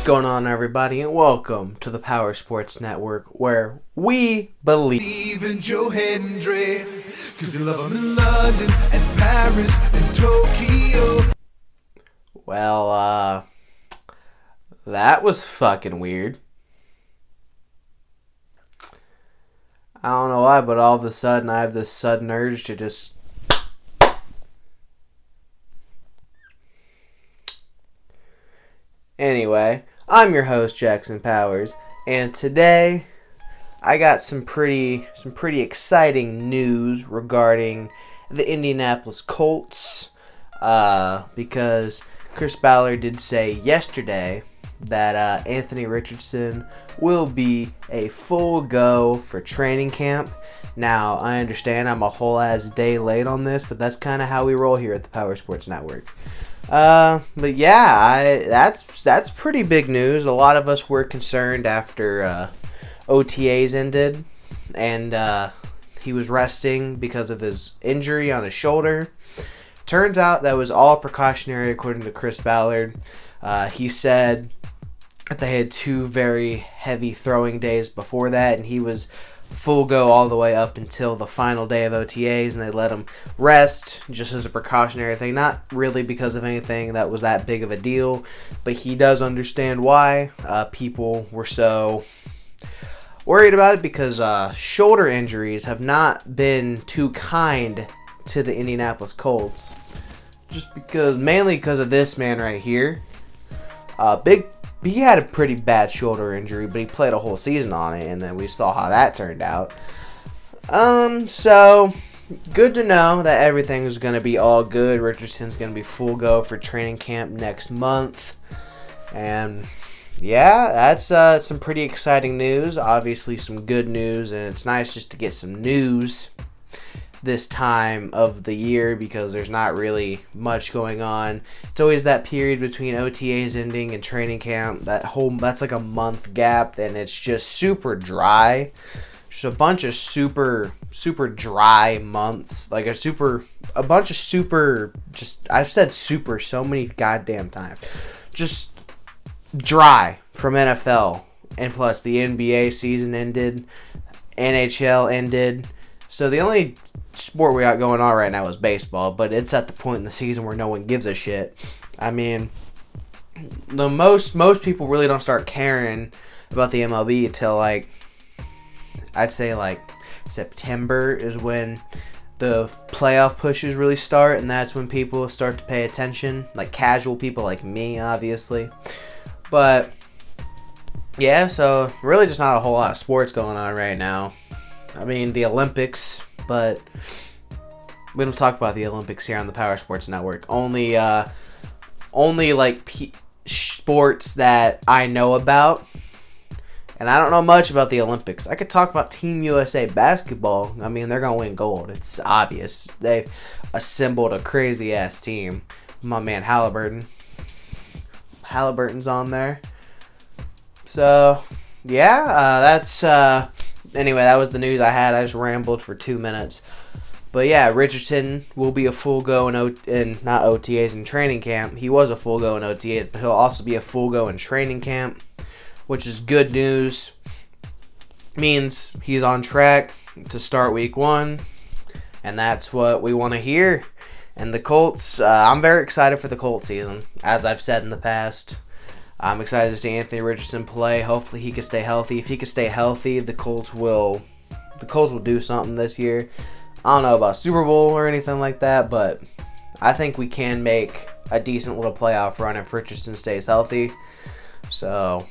going on, everybody, and welcome to the Power Sports Network, where we believe in Joe Hendry, cause they love him in London and Paris and Tokyo. Well, that was fucking weird. I don't know why, but all of a sudden I have this sudden urge to just... Anyway, I'm your host, Jackson Powers, and today I got some pretty exciting news regarding the Indianapolis Colts, because Chris Ballard did say yesterday that Anthony Richardson will be a full go for training camp. Now, I understand I'm a whole ass day late on this, but that's kind of how we roll here at the Power Sports Network. But yeah, that's pretty big news. A lot of us were concerned after OTAs ended, and he was resting because of his injury on his shoulder. Turns out that was all precautionary, according to Chris Ballard. He said that they had two very heavy throwing days before that, and he was full go all the way up until the final day of OTAs, and they let him rest just as a precautionary thing. Not really because of anything that was that big of a deal, but he does understand why people were so worried about it, because shoulder injuries have not been too kind to the Indianapolis Colts. Just mainly because of this man right here. He had a pretty bad shoulder injury, but he played a whole season on it, and then we saw how that turned out. So good to know that everything is going to be all good. Richardson's going to be full go for training camp next month. And yeah, that's some pretty exciting news. Obviously some good news, and it's nice just to get some news this time of the year because there's not really much going on. It's always that period between OTAs ending and training camp. That's like a month gap, and it's just super dry. Just a bunch of super dry months. Like I've said super so many goddamn times. Just dry from NFL. And plus the NBA season ended, NHL ended. So the only sport we got going on right now is baseball, but it's at the point in the season where no one gives a shit. I mean, the most people really don't start caring about the MLB until I'd say September is when the playoff pushes really start, and that's when people start to pay attention, like casual people like me, obviously. But yeah, so really just not a whole lot of sports going on right now. I mean, the Olympics, but we don't talk about the Olympics here on the Power Sports Network. Only sports that I know about, and I don't know much about the Olympics. I could talk about Team USA basketball. I mean, they're gonna win gold. It's obvious. They've assembled a crazy ass team. My man Halliburton's on there. So yeah, that's. Anyway, that was the news I had. I just rambled for 2 minutes. But yeah, Richardson will be a full go in not OTAs in training camp. He was a full go in OTAs, but he'll also be a full go in training camp, which is good news. Means he's on track to start week 1, and that's what we want to hear. And the Colts, I'm very excited for the Colts season, as I've said in the past. I'm excited to see Anthony Richardson play. Hopefully he can stay healthy. If he can stay healthy, the Colts will do something this year. I don't know about Super Bowl or anything like that, but I think we can make a decent little playoff run if Richardson stays healthy. So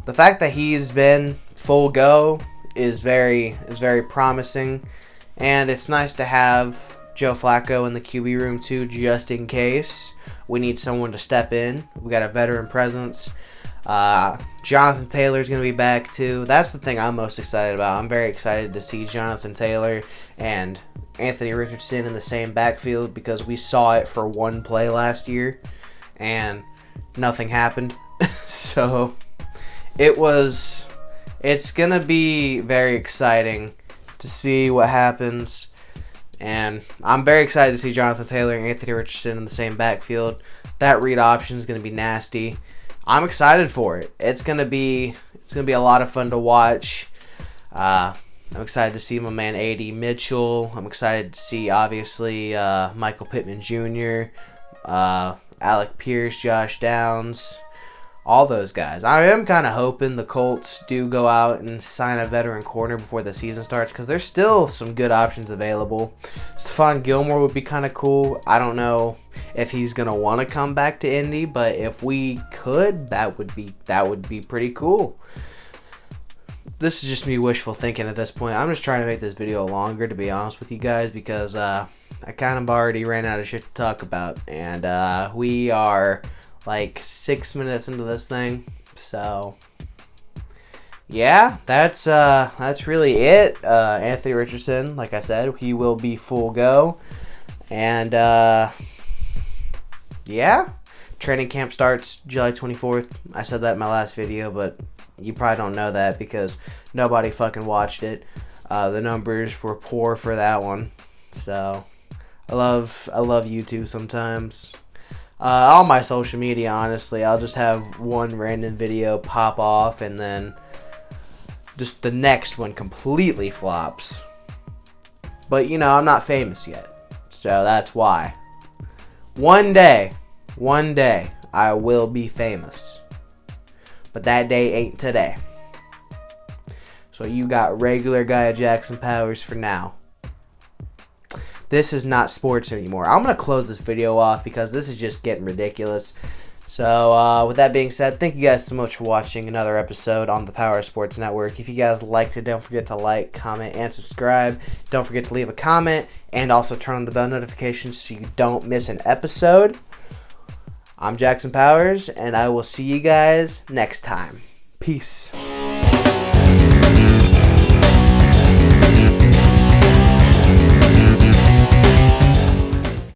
the fact that he's been full go is very promising, and it's nice to have Joe Flacco in the QB room too, just in case we need someone to step in. We got a veteran presence. Jonathan Taylor's going to be back too. That's the thing I'm most excited about. I'm very excited to see Jonathan Taylor and Anthony Richardson in the same backfield, because we saw it for one play last year and nothing happened. So it's going to be very exciting to see what happens. And I'm very excited to see Jonathan Taylor and Anthony Richardson in the same backfield. That read option is going to be nasty. I'm excited for it. It's gonna be a lot of fun to watch. I'm excited to see my man A.D. Mitchell. I'm excited to see, obviously, Michael Pittman Jr., Alec Pierce, Josh Downs, all those guys. I am kind of hoping the Colts do go out and sign a veteran corner before the season starts, because there's still some good options available. Stephon Gilmore would be kind of cool. I don't know if he's going to want to come back to Indy, but if we could, that would be pretty cool. This is just me wishful thinking at this point. I'm just trying to make this video longer, to be honest with you guys, because I kind of already ran out of shit to talk about, and we are like 6 minutes into this thing. So yeah, that's really it. Anthony Richardson, like I said, he will be full go, and yeah, training camp starts July 24th. I said that in my last video, but you probably don't know that because nobody fucking watched it. The numbers were poor for that one. So I love YouTube sometimes. On my social media, honestly, I'll just have one random video pop off and then just the next one completely flops. But, you know, I'm not famous yet. So that's why. One day, I will be famous. But that day ain't today. So you got regular guy Jackson Powers for now. This is not sports anymore. I'm going to close this video off because this is just getting ridiculous. So with that being said, thank you guys so much for watching another episode on the Power Sports Network. If you guys liked it, don't forget to like, comment, and subscribe. Don't forget to leave a comment and also turn on the bell notifications so you don't miss an episode. I'm Jackson Powers, and I will see you guys next time. Peace.